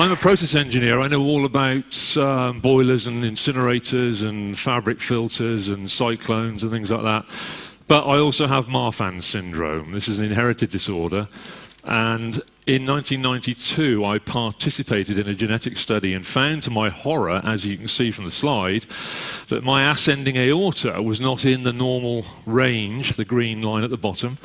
I'm a process engineer. I know all about boilers and incinerators and fabric filters and cyclones and things like that. But I also have Marfan syndrome. This is an inherited disorder. And in 1992, I participated in a genetic study and found to my horror, as you can see from the slide, that my ascending aorta was not in the normal range, the green line at the bottom.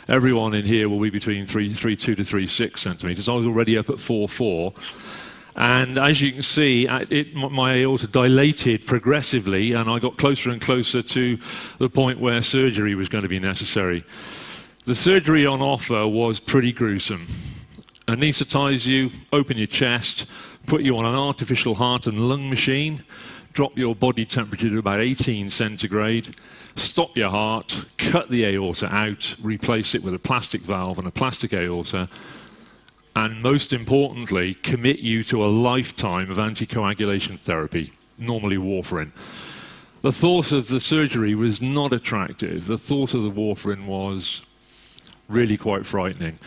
Everyone in here will be between 3.2 to 3.6 centimeters. I was already up at 4.4. And as you can see, my aorta dilated progressively, and I got closer and closer to the point where surgery was going to be necessary. The surgery on offer was pretty gruesome. Anesthetize you, open your chest, put you on an artificial heart and lung machine, drop your body temperature to about 18 centigrade, stop your heart, cut the aorta out, replace it with a plastic valve and a plastic aorta, and most importantly, commit you to a lifetime of anticoagulation therapy, normally warfarin. The thought of the surgery was not attractive. The thought of the warfarin was really quite frightening.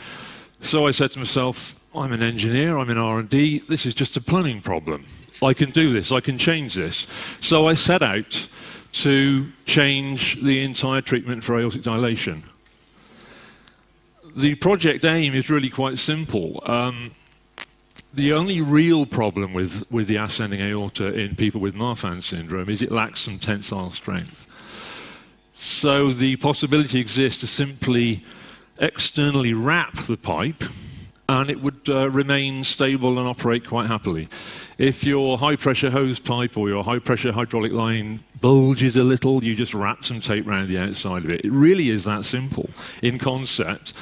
So I said to myself, I'm an engineer, I'm in R&D, this is just a plumbing problem. I can do this, I can change this. So I set out to change the entire treatment for aortic dilation. The project aim is really quite simple. The only real problem with the ascending aorta in people with Marfan syndrome is it lacks some tensile strength. So the possibility exists to simply externally wrap the pipe and it would remain stable and operate quite happily. If your high-pressure hose pipe or your high-pressure hydraulic line bulges a little, you just wrap some tape around the outside of it. It really is that simple in concept,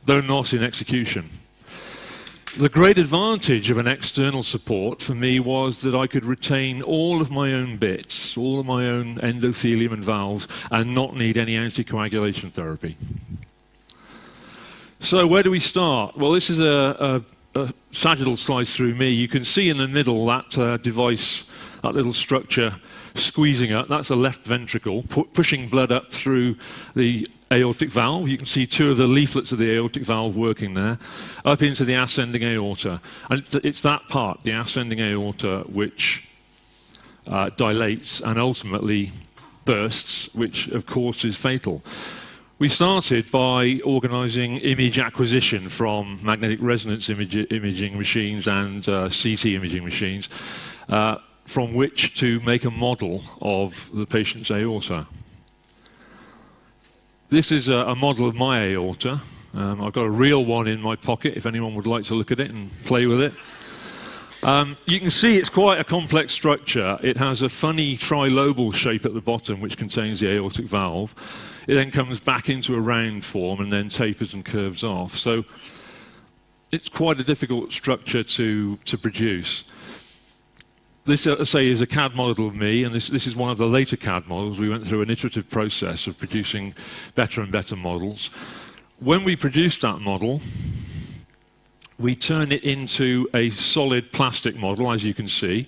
though not in execution. The great advantage of an external support for me was that I could retain all of my own bits, all of my own endothelium and valves, and not need any anticoagulation therapy. So where do we start? Well, this is a sagittal slice through me. You can see in the middle that device, that little structure squeezing up. That's the left ventricle, pushing blood up through the aortic valve. You can see two of the leaflets of the aortic valve working there, up into the ascending aorta. And it's that part, the ascending aorta, which dilates and ultimately bursts, which of course is fatal. We started by organizing image acquisition from magnetic resonance imaging machines and CT imaging machines, from which to make a model of the patient's aorta. This is a model of my aorta. I've got a real one in my pocket if anyone would like to look at it and play with it. You can see it's quite a complex structure. It has a funny trilobal shape at the bottom which contains the aortic valve. It then comes back into a round form and then tapers and curves off. So it's quite a difficult structure to produce. This, I say, is a CAD model of me, and this is one of the later CAD models. We went through an iterative process of producing better and better models. When we produced that model, we turn it into a solid plastic model, as you can see,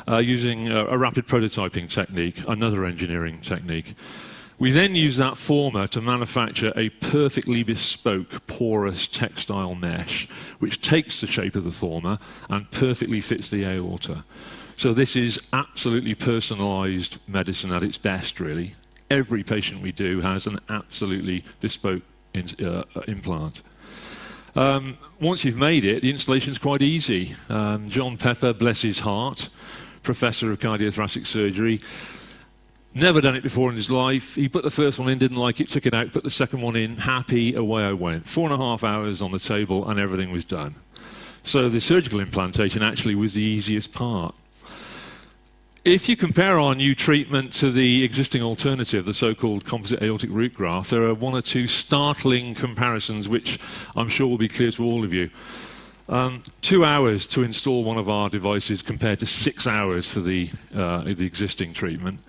using a rapid prototyping technique, another engineering technique. We then use that former to manufacture a perfectly bespoke porous textile mesh, which takes the shape of the former and perfectly fits the aorta. So this is absolutely personalized medicine at its best, really. Every patient we do has an absolutely bespoke implant. Once you've made it, the installation is quite easy. John Pepper, bless his heart, professor of cardiothoracic surgery, never done it before in his life. He put the first one in, didn't like it, took it out, put the second one in, happy, away I went. 4.5 hours on the table and everything was done. So the surgical implantation actually was the easiest part. If you compare our new treatment to the existing alternative, the so-called composite aortic root graft, there are one or two startling comparisons which I'm sure will be clear to all of you. 2 hours to install one of our devices compared to 6 hours for the existing treatment.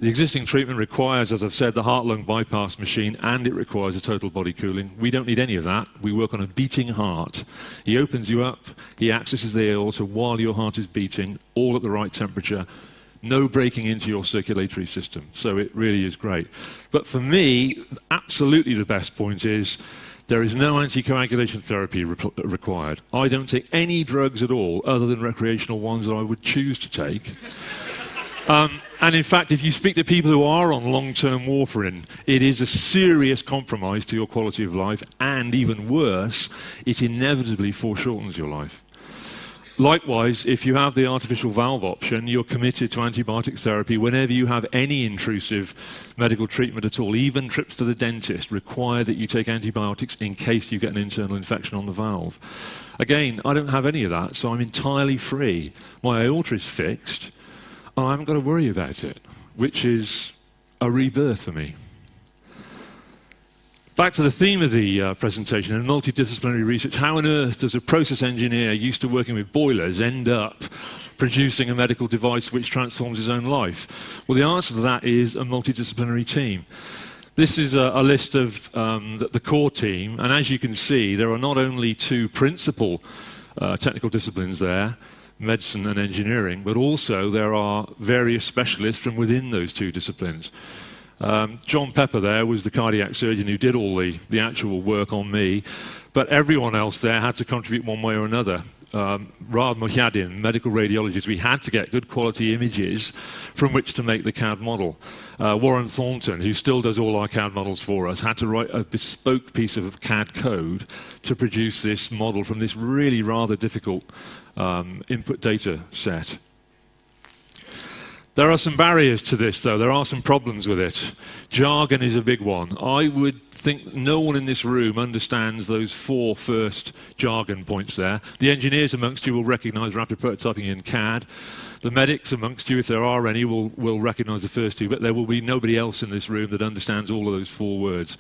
The existing treatment requires, as I've said, the heart-lung bypass machine, and it requires a total body cooling. We don't need any of that. We work on a beating heart. He opens you up, he accesses the aorta while your heart is beating, all at the right temperature, no breaking into your circulatory system. So it really is great. But for me, absolutely the best point is There is no anticoagulation therapy required. I don't take any drugs at all other than recreational ones that I would choose to take. And in fact, if you speak to people who are on long-term warfarin, it is a serious compromise to your quality of life, and even worse, it inevitably foreshortens your life. Likewise, if you have the artificial valve option, you're committed to antibiotic therapy whenever you have any intrusive medical treatment at all. Even trips to the dentist require that you take antibiotics in case you get an internal infection on the valve. Again, I don't have any of that, so I'm entirely free. My aorta is fixed, and I haven't got to worry about it, which is a rebirth for me. Back to the theme of the presentation, in multidisciplinary research, how on earth does a process engineer used to working with boilers end up producing a medical device which transforms his own life? Well, the answer to that is a multidisciplinary team. This is a list of the core team, and as you can see, there are not only two principal technical disciplines there, medicine and engineering, but also there are various specialists from within those two disciplines. John Pepper there was the cardiac surgeon who did all the actual work on me, but everyone else there had to contribute one way or another. Raad Mohyadin, medical radiologist, we had to get good quality images from which to make the CAD model. Warren Thornton, who still does all our CAD models for us, had to write a bespoke piece of CAD code to produce this model from this really rather difficult input data set. There are some barriers to this, though. There are some problems with it. Jargon is a big one. I would think no one in this room understands those four first jargon points there. The engineers amongst you will recognise rapid prototyping in CAD. The medics amongst you, if there are any, will recognise the first two, but there will be nobody else in this room that understands all of those four words.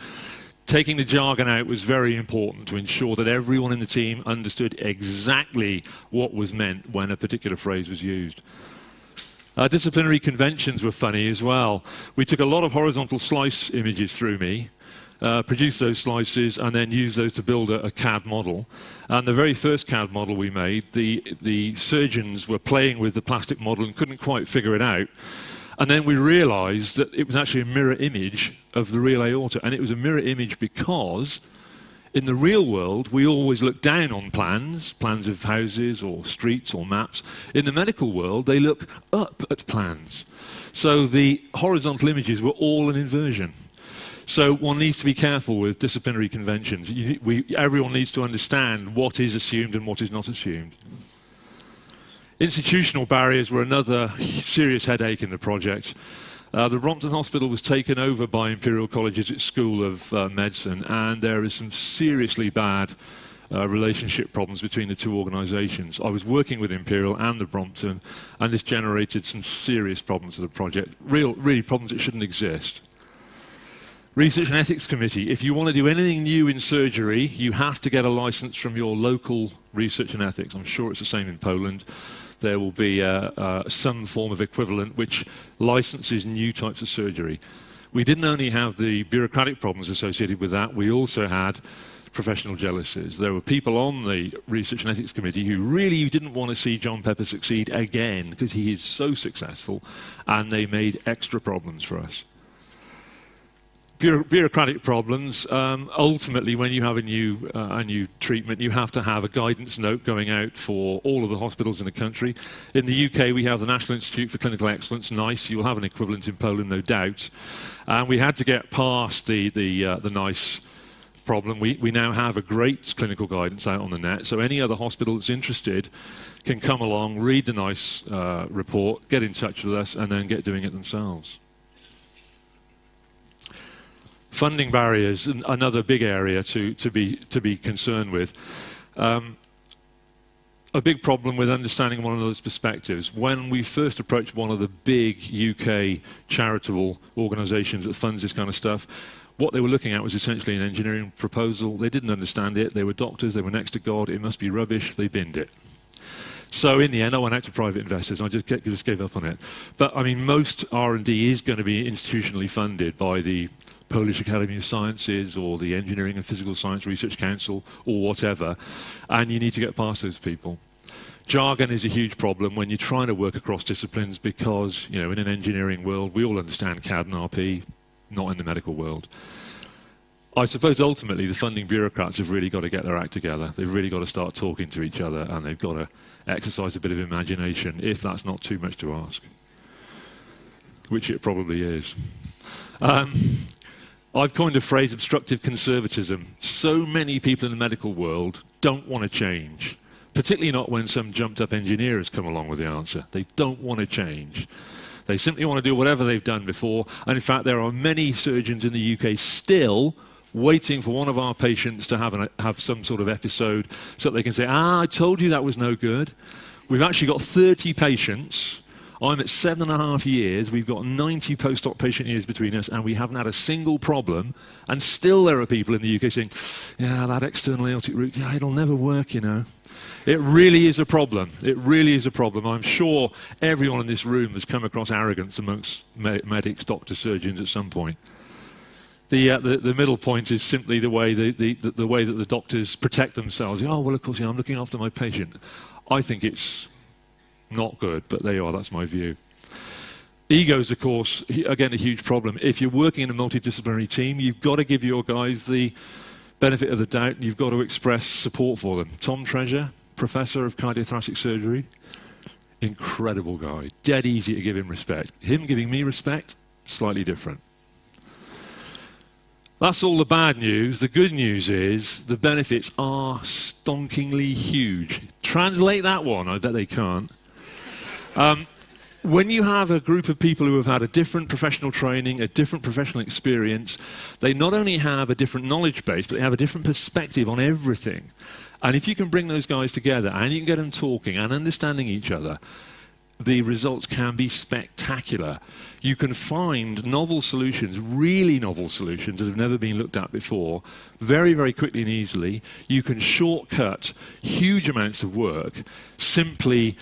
Taking the jargon out was very important to ensure that everyone in the team understood exactly what was meant when a particular phrase was used. Disciplinary conventions were funny as well. We took a lot of horizontal slice images through me, produced those slices, and then used those to build a CAD model. And the very first CAD model we made, the surgeons were playing with the plastic model and couldn't quite figure it out. And then we realized that it was actually a mirror image of the real aorta. And it was a mirror image because in the real world, we always look down on plans of houses or streets or maps. In the medical world, they look up at plans. So the horizontal images were all an inversion. So one needs to be careful with disciplinary conventions. Everyone needs to understand what is assumed and what is not assumed. Institutional barriers were another serious headache in the project. The Brompton Hospital was taken over by Imperial College's School of Medicine, and there is some seriously bad relationship problems between the two organisations. I was working with Imperial and the Brompton, and this generated some serious problems for the project, really problems that shouldn't exist. Research and Ethics Committee. If you want to do anything new in surgery, you have to get a licence from your local research and ethics. I'm sure it's the same in Poland. There will be some form of equivalent which licenses new types of surgery. We didn't only have the bureaucratic problems associated with that, we also had professional jealousies. There were people on the Research and Ethics Committee who really didn't want to see John Pepper succeed again because he is so successful, and they made extra problems for us. Bureaucratic problems, ultimately when you have a new treatment, you have to have a guidance note going out for all of the hospitals in the country. In the UK, we have the National Institute for Clinical Excellence, NICE. You'll have an equivalent in Poland, no doubt. And we had to get past the NICE problem. We now have a great clinical guidance out on the net, so any other hospital that's interested can come along, read the NICE report, get in touch with us, and then get doing it themselves. Funding barriers, another big area to be concerned with. A big problem with understanding one another's perspectives. When we first approached one of the big UK charitable organisations that funds this kind of stuff, what they were looking at was essentially an engineering proposal. They didn't understand it. They were doctors. They were next to God. It must be rubbish. They binned it. So in the end, I went out to private investors, and I just gave up on it. But I mean, most R&D is going to be institutionally funded by the Polish Academy of Sciences or the Engineering and Physical Science Research Council or whatever, and you need to get past those people. Jargon is a huge problem when you're trying to work across disciplines because, you know, in an engineering world, we all understand CAD and RP, not in the medical world. I suppose ultimately the funding bureaucrats have really got to get their act together. They've really got to start talking to each other, and they've got to exercise a bit of imagination, if that's not too much to ask, which it probably is. I've coined a phrase, obstructive conservatism. So many people in the medical world don't want to change, particularly not when some jumped-up engineer has come along with the answer. They don't want to change. They simply want to do whatever they've done before, and in fact there are many surgeons in the UK still waiting for one of our patients to have some sort of episode so that they can say, I told you that was no good. We've actually got 30 patients. I'm at 7.5 years. We've got 90 post-op patient years between us, and we haven't had a single problem. And still there are people in the UK saying, yeah, that external aortic root, yeah, it'll never work, you know. It really is a problem. It really is a problem. I'm sure everyone in this room has come across arrogance amongst medics, doctors, surgeons at some point. The middle point is simply the way the way that the doctors protect themselves. Oh, well, of course, I'm looking after my patient. I think it's not good, but there you are, that's my view. Egos, of course, again, a huge problem. If you're working in a multidisciplinary team, you've got to give your guys the benefit of the doubt, and you've got to express support for them. Tom Treasure, professor of cardiothoracic surgery, incredible guy, dead easy to give him respect. Him giving me respect, slightly different. That's all the bad news. The good news is the benefits are stonkingly huge. Translate that one, I bet they can't. When you have a group of people who have had a different professional training, a different professional experience, they not only have a different knowledge base, but they have a different perspective on everything. And if you can bring those guys together and you can get them talking and understanding each other, the results can be spectacular. You can find novel solutions, really novel solutions that have never been looked at before, very, very quickly and easily. You can shortcut huge amounts of work simply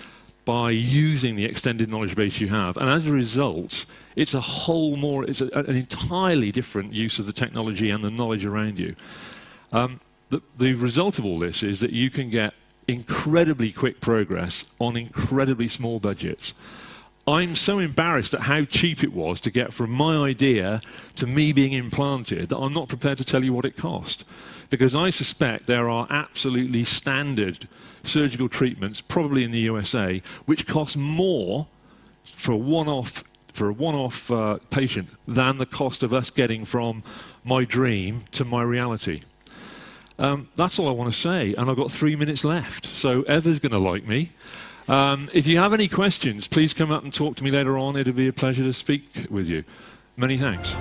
by using the extended knowledge base you have. And as a result, it's an entirely different use of the technology and the knowledge around you. The result of all this is that you can get incredibly quick progress on incredibly small budgets. I'm so embarrassed at how cheap it was to get from my idea to me being implanted that I'm not prepared to tell you what it cost. Because I suspect there are absolutely standard surgical treatments, probably in the USA, which cost more for a one-off patient than the cost of us getting from my dream to my reality. That's all I want to say, and I've got 3 minutes left, so Eva's going to like me. If you have any questions, please come up and talk to me later on. It'll be a pleasure to speak with you. Many thanks.